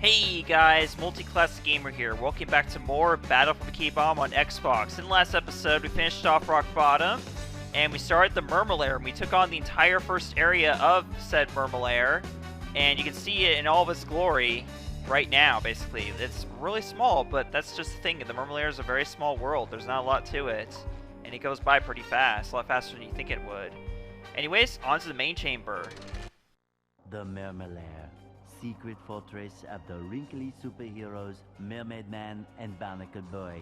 Hey guys, Multi-Class Gamer here. Welcome back to more Battle for Bikini Bomb on Xbox. In the last episode, we finished off Rock Bottom, and we started the Mermalair, and we took on the entire first area of said Mermalair, and you can see it in all of its glory right now, basically. It's really small, but that's just the thing. The Mermalair is a very small world. There's not a lot to it, and it goes by pretty fast, a lot faster than you think it would. Anyways, on to the main chamber. The Mermalair, secret fortress of the wrinkly superheroes Mermaid Man and Barnacle Boy.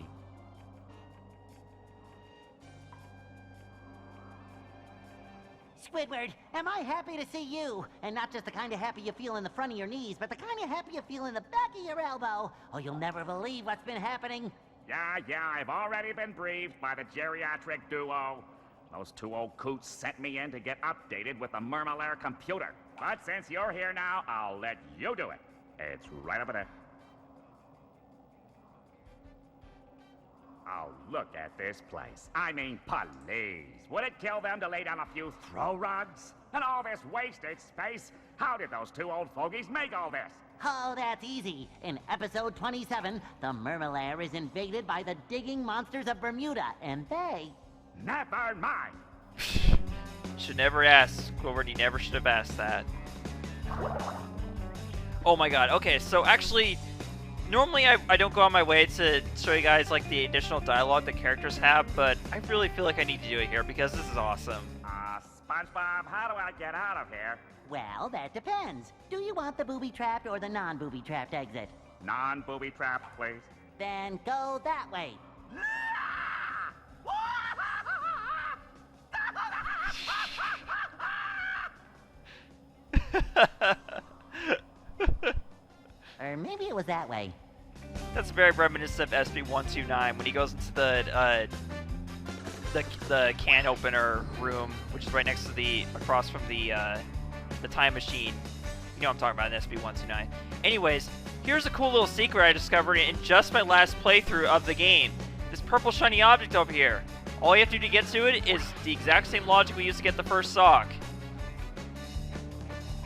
Squidward, am I happy to see you? And not just the kind of happy you feel in the front of your knees, but the kind of happy you feel in the back of your elbow. Oh, you'll never believe what's been happening. Yeah, I've already been briefed by the geriatric duo. Those two old coots sent me in to get updated with the Mermalair computer. But since you're here now, I'll let you do it. It's right over there. Oh, look at this place. I mean, please. Would it kill them to lay down a few throw rugs? And all this wasted space? How did those two old fogies make all this? Oh, that's easy. In episode 27, the Mermalair is invaded by the digging monsters of Bermuda, and they... Never mind. Should never ask. Squidward, you never should have asked that. Oh my god. Okay, so actually, normally I don't go on my way to show you guys like the additional dialogue that characters have, but I really feel like I need to do it here because this is awesome. SpongeBob, how do I get out of here? Well, that depends. Do you want the booby-trapped or the non-booby-trapped exit? Non-booby-trapped, please. Then go that way. Or maybe it was that way. That's very reminiscent of SB129 when he goes into the can opener room, which is right next to across from the time machine. You know what I'm talking about in SB129. Anyways, here's a cool little secret I discovered in just my last playthrough of the game. This purple shiny object over here. All you have to do to get to it is the exact same logic we used to get the first sock.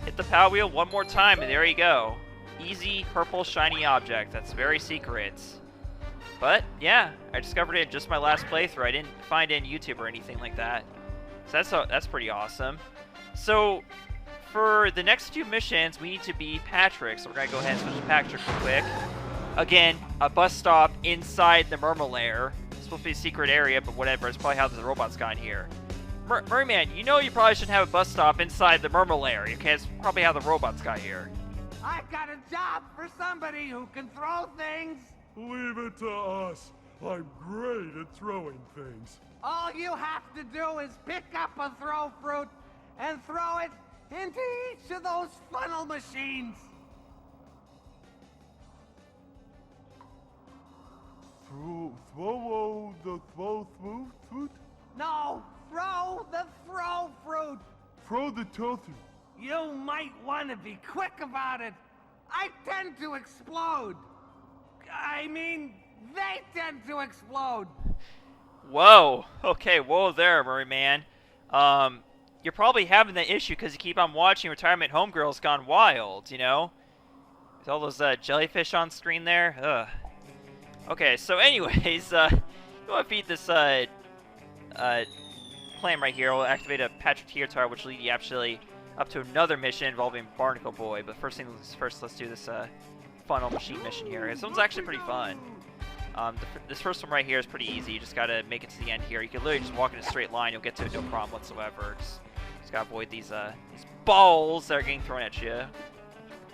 Hit the power wheel one more time, and there you go. Easy purple shiny object. That's very secret. But yeah, I discovered it in just my last playthrough. I didn't find it in YouTube or anything like that. So that's pretty awesome. So for the next two missions, we need to be Patrick. So we're gonna go ahead and switch to Patrick real quick. Again, a bus stop inside the Mermalair. It's supposed to be a secret area, but whatever. It's probably how the robots got in here. Merman, you know you probably shouldn't have a bus stop inside the Mermalair. Okay, it's probably how the robots got here. I've got a job for somebody who can throw things. Leave it to us. I'm great at throwing things. All you have to do is pick up a throw fruit and throw it into each of those funnel machines. Throw the throw fruit? No, throw the throw fruit. Throw the tofu. You might want to be quick about it. I tend to explode. I mean, they tend to explode. Whoa. Okay, whoa there, Murray Man. You're probably having that issue because you keep on watching Retirement Homegirls Gone Wild, you know? With all those jellyfish on screen there. Ugh. Okay, so anyways, you want to feed this plan right here. We'll activate a Patrick Tiertar, which will lead you actually up to another mission involving Barnacle Boy. But first things first, let's do this funnel machine mission here. This one's actually pretty fun. This first one right here is pretty easy. You just gotta make it to the end here. You can literally just walk in a straight line. You'll get to it no problem whatsoever. Just gotta avoid these balls that are getting thrown at you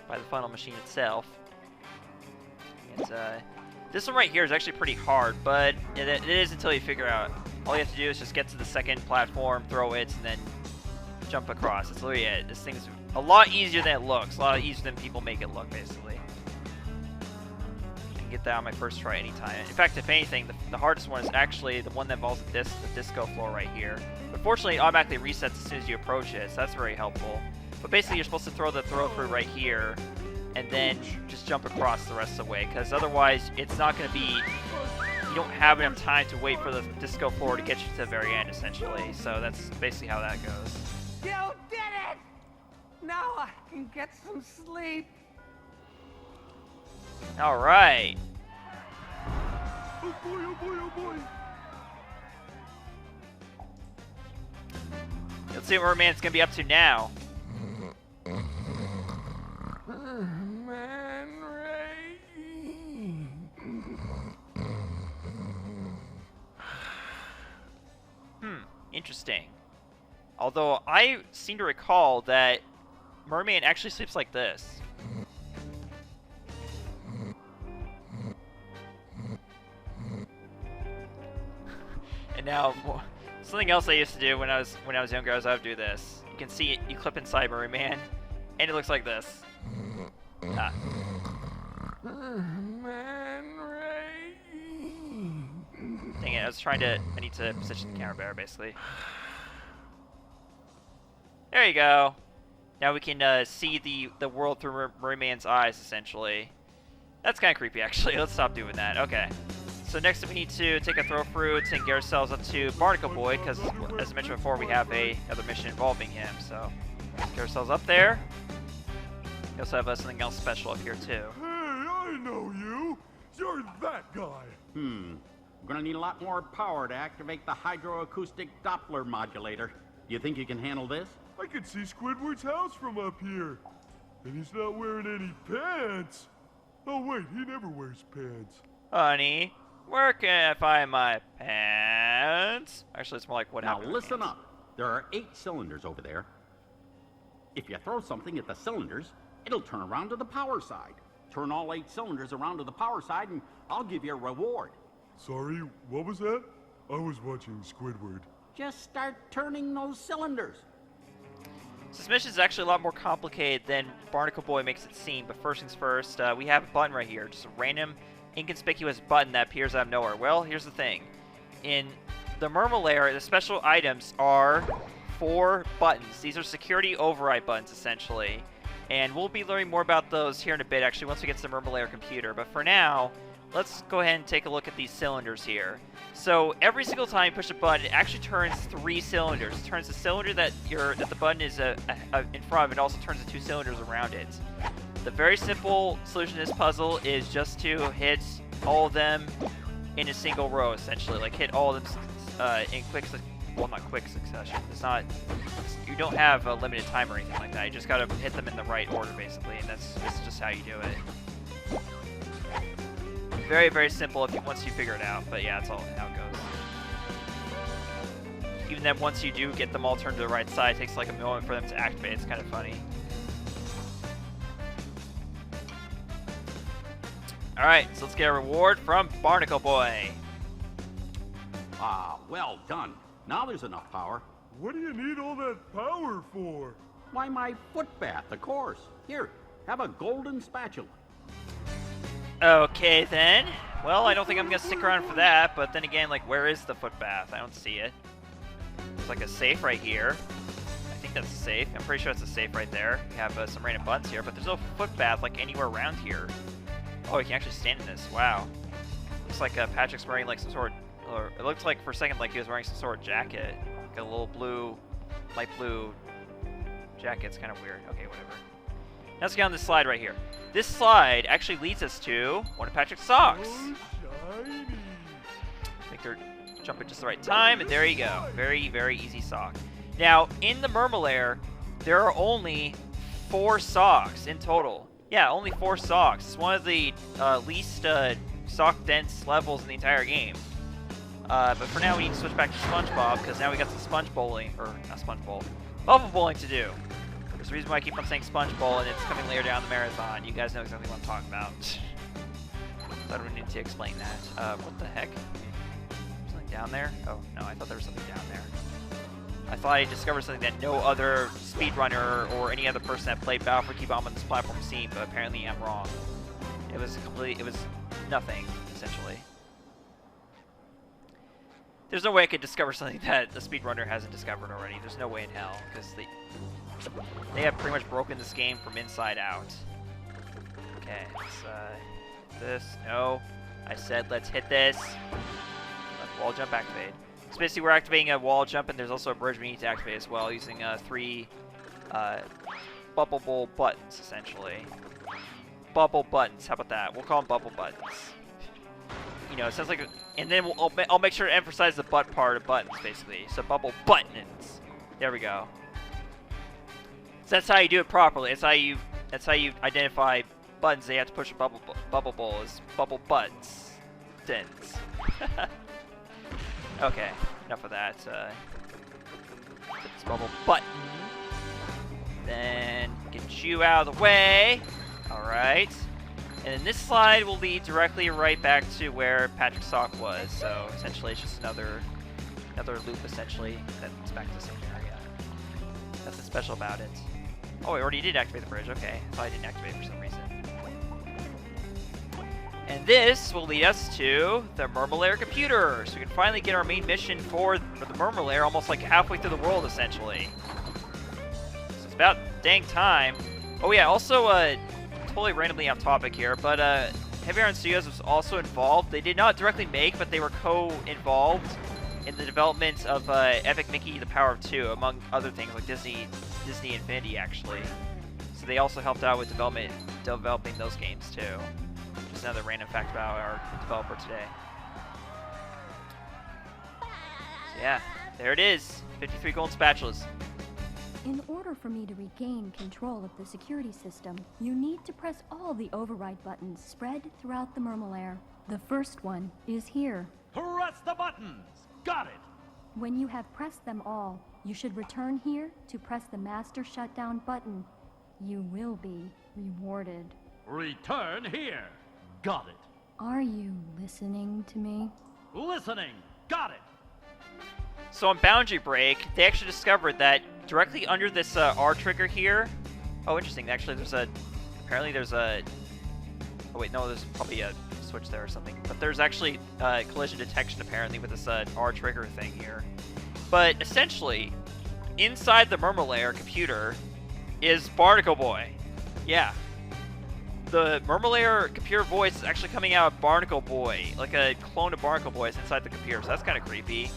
by the funnel machine itself. And this one right here is actually pretty hard, but it is until you figure out. All you have to do is just get to the second platform, throw it, and then jump across. That's literally it. This thing's a lot easier than it looks. A lot easier than people make it look, basically. I can get that on my first try anytime. In fact, if anything, the hardest one is actually the one that involves the disco floor right here. But fortunately, it automatically resets as soon as you approach it, so that's very helpful. But basically, you're supposed to throw the throw fruit right here, and then just jump across the rest of the way, because otherwise, it's not going to be... You don't have enough time to wait for the disco floor to get you to the very end, essentially. So that's basically how that goes. You did it! Now I can get some sleep. All right. Oh boy, oh boy, oh boy. Let's see what Merman's gonna be up to now. Man Ray. Interesting. Although I seem to recall that Merman actually sleeps like this. And now, something else I used to do when I was younger is I would do this. You can see it, you clip inside Merman, and it looks like this. Ah. Man Ray. Dang it, I need to position the camera better, basically. There you go. Now we can see the world through Merman's eyes, essentially. That's kind of creepy, actually. Let's stop doing that. Okay. So next up we need to take a throw fruit and get ourselves up to Barnacle Boy, because as I mentioned before, we have another mission involving him. So get ourselves up there. We also have something else special up here, too. Hey, I know you. You're that guy. We're gonna need a lot more power to activate the hydroacoustic Doppler modulator. You think you can handle this? I can see Squidward's house from up here. And he's not wearing any pants. Oh, wait, he never wears pants. Honey, where can I find my pants? Actually, it's more like what Now happened. listen up. There are 8 cylinders over there. If you throw something at the cylinders, it'll turn around to the power side. Turn all 8 cylinders around to the power side and I'll give you a reward. Sorry, what was that? I was watching Squidward. Just start turning those cylinders. So this mission is actually a lot more complicated than Barnacle Boy makes it seem, but first things first, we have a button right here, just a random, inconspicuous button that appears out of nowhere. Well, here's the thing. In the Mermalair, the special items are 4 buttons. These are security override buttons, essentially. And we'll be learning more about those here in a bit, actually, once we get to the Mermalair computer. But for now, let's go ahead and take a look at these cylinders here. So every single time you push a button, it actually turns 3 cylinders. It turns the cylinder that the button is in front of. It also turns the 2 cylinders around it. The very simple solution to this puzzle is just to hit all of them in a single row, essentially. Like hit all of them in not quick succession. You don't have a limited time or anything like that. You just gotta hit them in the right order, basically, and that's just how you do it. Very, very simple once you figure it out, but yeah, that's all how it goes. Even then, once you do get them all turned to the right side, it takes like a moment for them to activate. It's kind of funny. Alright, so let's get a reward from Barnacle Boy. Ah, well done. Now there's enough power. What do you need all that power for? Why, my foot bath, of course. Here, have a golden spatula. Okay, then. Well, I don't think I'm going to stick around for that, but then again, like, where is the foot bath? I don't see it. There's like a safe right here. I think that's a safe. I'm pretty sure it's a safe right there. We have some random buttons here, but there's no foot bath, like, anywhere around here. Oh, you can actually stand in this. Wow. Looks like Patrick's wearing, like, some sort of... Or it looks like, for a second, like he was wearing some sort of jacket. Like a little blue, light blue jacket. It's kind of weird. Okay, whatever. Now let's get on this slide right here. This slide actually leads us to one of Patrick's socks. Oh, shiny. Make her jump at just the right time, and there you go. Very, very easy sock. Now, in the Mermalair, there are only 4 socks in total. Yeah, only 4 socks. It's one of the least sock-dense levels in the entire game. But for now, we need to switch back to SpongeBob, because now we got some sponge bowling, or not sponge bowl, bubble bowling to do. There's a reason why I keep on saying sponge bowl, and it's coming later down the marathon. You guys know exactly what I'm talking about. So I don't need to explain that. What the heck? Something down there? Oh, no, I thought there was something down there. I thought I discovered something that no other speedrunner or any other person that played Battle for Key Bomb on this platform seen, but apparently I'm wrong. It was nothing, essentially. There's no way I could discover something that the speedrunner hasn't discovered already. There's no way in hell, because they have pretty much broken this game from inside out. Okay, let's, this. No, I said let's hit this. Let wall jump activate. So basically, we're activating a wall jump, and there's also a bridge we need to activate as well, using 3 bubble bowl buttons, essentially. bubble buttons. How about that? We'll call them bubble buttons. You know, it sounds like, and then I'll make sure to emphasize the butt part of buttons, basically. So bubble buttons. There we go. So that's how you do it properly. That's how you identify buttons that you have to push a bubble bowl is bubble buttons. Okay, enough of that. This bubble button. Then get you out of the way. All right. And then this slide will lead directly right back to where Patrick's sock was. So essentially, it's just another loop. Essentially, that's back to the same area. Nothing special about it. Oh, I already did activate the bridge. Okay, I thought I didn't activate it for some reason. And this will lead us to the Mermalair computer, so we can finally get our main mission for the Mermalair almost like halfway through the world, essentially. So it's about dang time. Oh yeah, also, totally randomly off topic here, but Heavy Iron Studios was also involved. They did not directly make, but they were co-involved in the development of Epic Mickey: The Power of Two, among other things like Disney Infinity, actually. So they also helped out with developing those games too. Just another random fact about our developer today. So yeah, there it is. 53 golden spatulas. In order for me to regain control of the security system, you need to press all the override buttons spread throughout the Mermalair. The first one is here. Press the buttons! Got it! When you have pressed them all, you should return here to press the master shutdown button. You will be rewarded. Return here! Got it. Are you listening to me? Listening! Got it! So on Boundary Break, they actually discovered that directly under this R trigger here. Oh, interesting. Actually, apparently there's a. Oh wait, no, there's probably a switch there or something. But there's actually collision detection apparently with this R trigger thing here. But essentially, inside the Mermalair computer is Barnacle Boy. Yeah. The Mermalair computer voice is actually coming out of Barnacle Boy, like a clone of Barnacle Boy is inside the computer, so that's kind of creepy.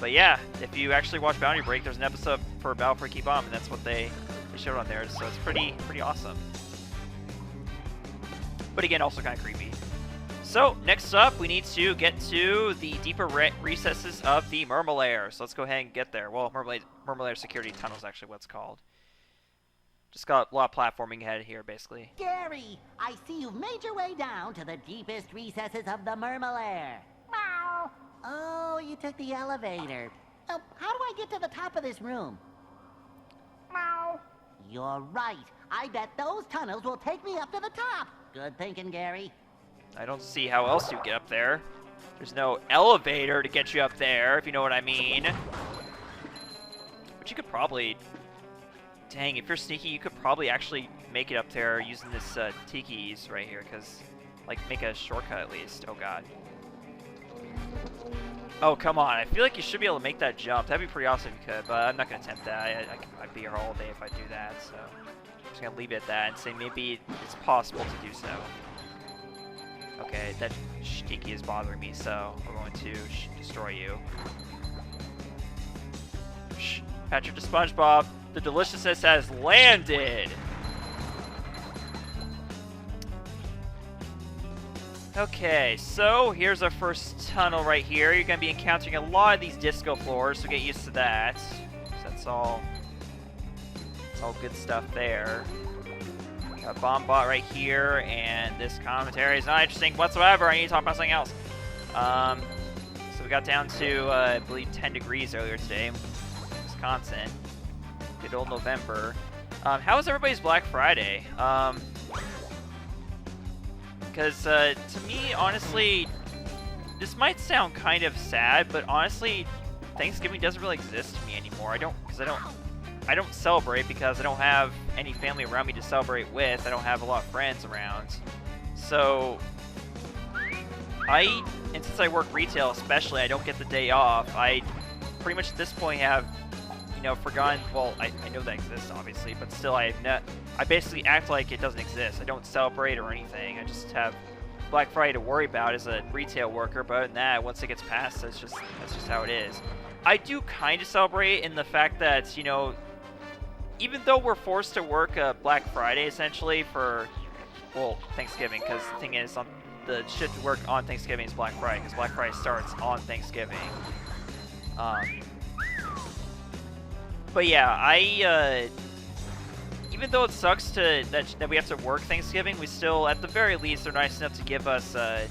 But yeah, if you actually watch Boundary Break, there's an episode for Battle for Key Bomb, and that's what they showed on there, so it's pretty awesome. But again, also kind of creepy. So, next up, we need to get to the deeper recesses of the Mermalair. So let's go ahead and get there. Well, Mermalair Security Tunnel is actually what it's called. Just got a lot of platforming ahead here, basically. Gary, I see you've made your way down to the deepest recesses of the Mermalair. Meow. Oh, you took the elevator. Oh, how do I get to the top of this room? Meow. You're right. I bet those tunnels will take me up to the top. Good thinking, Gary. I don't see how else you get up there. There's no elevator to get you up there, if you know what I mean. But you could probably... Dang, if you're sneaky, you could probably actually make it up there using this Tiki's right here, because, like, make a shortcut at least. Oh, God. Oh, come on. I feel like you should be able to make that jump. That'd be pretty awesome if you could, but I'm not going to attempt that. I'd be here all day if I do that, so I'm just going to leave it at that and say maybe it's possible to do so. Okay, that Tiki is bothering me, so we're going to destroy you. Patrick to SpongeBob. The deliciousness has landed. Okay, so here's our first tunnel right here. You're going to be encountering a lot of these disco floors, so get used to that. So that's all good stuff there. Got a bomb bot right here, and this commentary is not interesting whatsoever. I need to talk about something else. So we got down to, I believe, 10 degrees earlier today in Wisconsin. Good old November. How was everybody's Black Friday? Because to me, honestly, this might sound kind of sad, but honestly, Thanksgiving doesn't really exist to me anymore. I don't celebrate because I don't have any family around me to celebrate with. I don't have a lot of friends around. So, and since I work retail especially, I don't get the day off. I pretty much at this point have, forgotten, well, I know that exists, obviously, but still, I basically act like it doesn't exist. I don't celebrate or anything. I just have Black Friday to worry about as a retail worker, but other than that, once it gets past, that's just how it is. I do kind of celebrate in the fact that, even though we're forced to work Black Friday, essentially, for well, Thanksgiving, because the thing is, the shift to work on Thanksgiving is Black Friday, because Black Friday starts on Thanksgiving. But yeah, even though it sucks that we have to work Thanksgiving, we still, at the very least, they're nice enough to give us a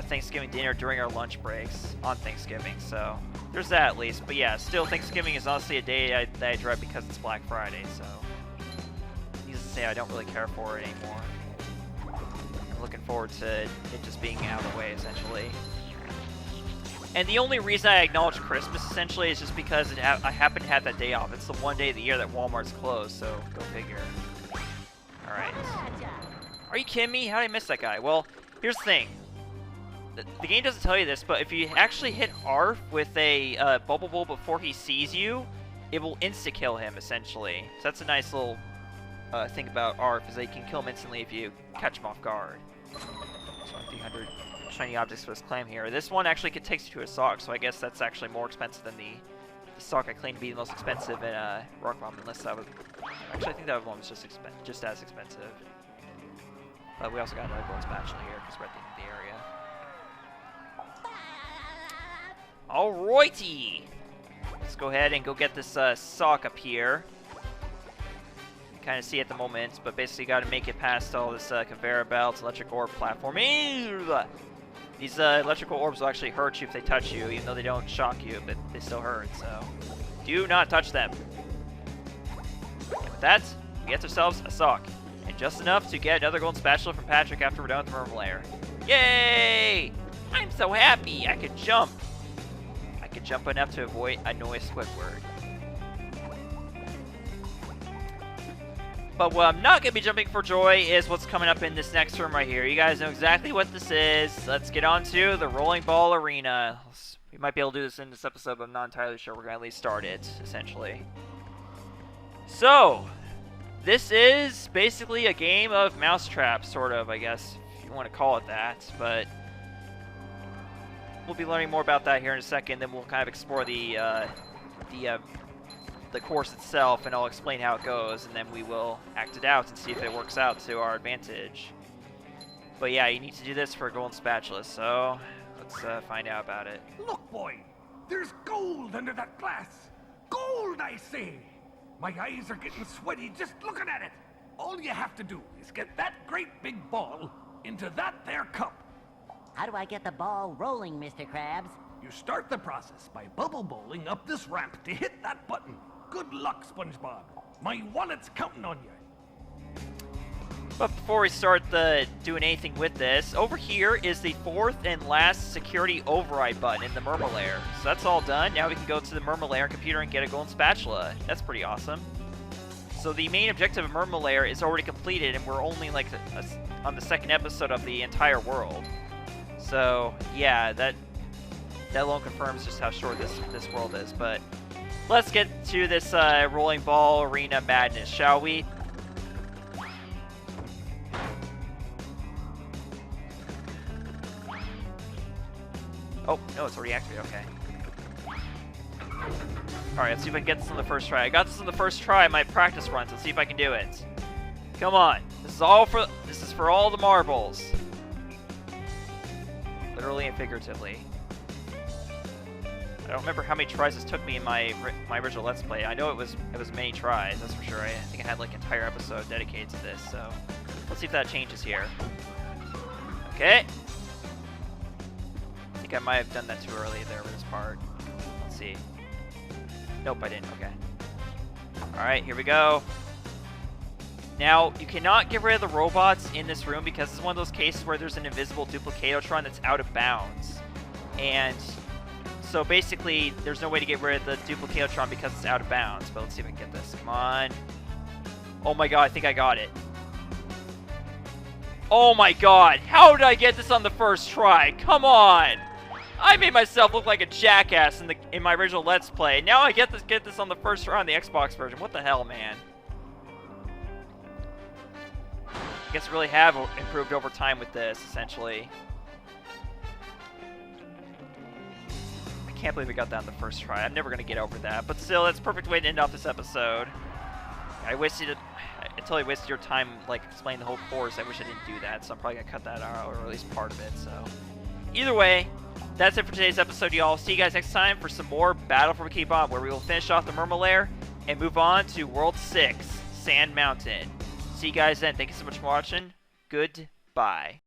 Thanksgiving dinner during our lunch breaks on Thanksgiving. So there's that at least. But yeah, still, Thanksgiving is honestly a day that I dread because it's Black Friday. So needless to say, I don't really care for it anymore. I'm looking forward to it just being out of the way, essentially. And the only reason I acknowledge Christmas, essentially, is just because I happen to have that day off. It's the one day of the year that Walmart's closed, so go figure. Alright. Are you kidding me? How did I miss that guy? Well, here's the thing. The game doesn't tell you this, but if you actually hit Arf with a Bubble Bowl before he sees you, it will insta-kill him, essentially. So that's a nice little thing about Arf, is that you can kill him instantly if you catch him off guard. 300 shiny objects for this claim here. This one actually takes you to a sock, so I guess that's actually more expensive than the sock I claim to be the most expensive in Rock Bomb, unless that was... Actually, I think that one was just as expensive. But we also got another gold spatula here, because we're at the end of the area. Alrighty! Let's go ahead and go get this sock up here. You kind of see at the moment, but basically got to make it past all this conveyor belts, electric orb platform. These electrical orbs will actually hurt you if they touch you, even though they don't shock you, but they still hurt, so do not touch them. And with that, we get ourselves a sock, and just enough to get another golden spatula from Patrick after we're done with the Mermalair. Yay! I'm so happy! I could jump. I could jump enough to avoid a noise Squidward. But what I'm not going to be jumping for joy is what's coming up in this next room right here. You guys know exactly what this is. Let's get on to the Rolling Ball Arena. We might be able to do this in this episode, but I'm not entirely sure. We're going to at least start it, essentially. So, this is basically a game of mousetrap, sort of, I guess, if you want to call it that. But we'll be learning more about that here in a second. Then we'll kind of explore the course itself, and I'll explain how it goes, and then we will act it out and see if it works out to our advantage. But yeah, you need to do this for a golden spatula, so let's find out about it. Look, boy, there's gold under that glass. Gold, I say. My eyes are getting sweaty just looking at it. All you have to do is get that great big ball into that there cup. How do I get the ball rolling, Mr. Krabs? You start the process by bubble bowling up this ramp to hit that button. Good luck, SpongeBob. My wallet's counting on you. But before we start doing anything with this, over here is the fourth and last security override button in the Mermalair. So that's all done. Now we can go to the Mermalair computer and get a golden spatula. That's pretty awesome. So the main objective of Mermalair is already completed, and we're only like on the second episode of the entire world. So yeah, that alone confirms just how short this world is. But let's get to this Rolling Ball Arena madness, shall we? Oh, no, it's already activated, okay. Alright, let's see if I can get this on the first try. I got this on the first try, my practice runs. Let's see if I can do it. Come on. This is for all the marbles. Literally and figuratively. I don't remember how many tries this took me in my original Let's Play. I know it was many tries, that's for sure. I think I had like an entire episode dedicated to this, so let's see if that changes here. Okay. I think I might have done that too early there with this part. Let's see. Nope, I didn't. Okay. Alright, here we go. Now, you cannot get rid of the robots in this room because it's one of those cases where there's an invisible Duplicatotron that's out of bounds. And so basically, there's no way to get rid of the Duplicatotron because it's out of bounds. But let's see if I can get this. Come on. Oh my god, I think I got it. Oh my god, how did I get this on the first try? Come on! I made myself look like a jackass in my original Let's Play. Now I get this on the first try on the Xbox version. What the hell, man? I guess I really have improved over time with this, essentially. I can't believe we got that on the first try. I'm never going to get over that. But still, that's a perfect way to end off this episode. I wasted totally wasted your time like explaining the whole course. I wish I didn't do that, so I'm probably gonna cut that out, or at least part of it. So either way, that's it for today's episode, y'all. See you guys next time for some more Battle for Bikini Bottom, where we will finish off the Mermalair and move on to World 6, Sand Mountain. See you guys then. Thank you so much for watching. Goodbye.